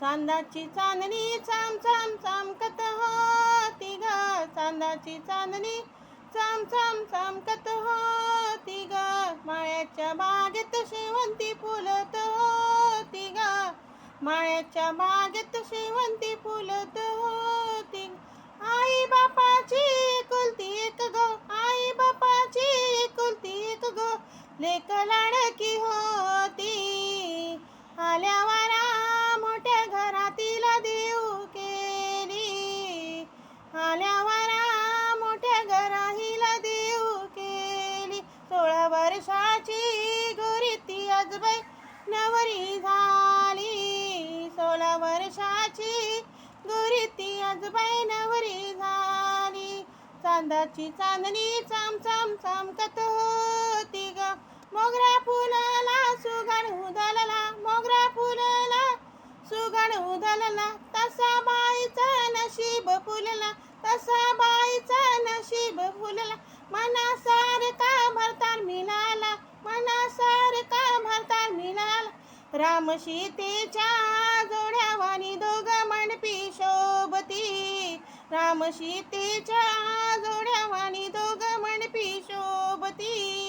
चांदाची चांदणी चाम चाम चमकत होती ग, चांदाची चांदणी चाम चाम चमकत होती ग, माळ्याच्या बागेत शेवंती फुलत होती ग, माळ्याच्या बागेत शेवंती फुलत होती. आई बापाची एकुलती एक ग, आई बापाची एकुलती एक ग, लेक लाडकी होती. आल्यावर मोठ्या घरातील देऊ केली, आल्यावर मोठ्या घरातील देऊ केली. 16 वर्षाची गोरी ती आजबाई नवरी झाली, 16 वर्षाची गोरी ती आजबाई नवरी झाली. चांदाची चांदणी चाम चाम चमकत होती ग, मोगरा फुलला सुगण उधळला, मोगरा फुलला सुगण उधळला, तसा बाईचा नशीब फुलला, तसा बाईचा नशीब फुलला. मनासारखा भरतार मिळाला, मनासारखा भरतार मिळाला. राम सीतेच्या जोड्यावानी दोघं मंडपी शोभती, राम सीतेच्या जोड्यावानी दोघं मंडपी शोभती.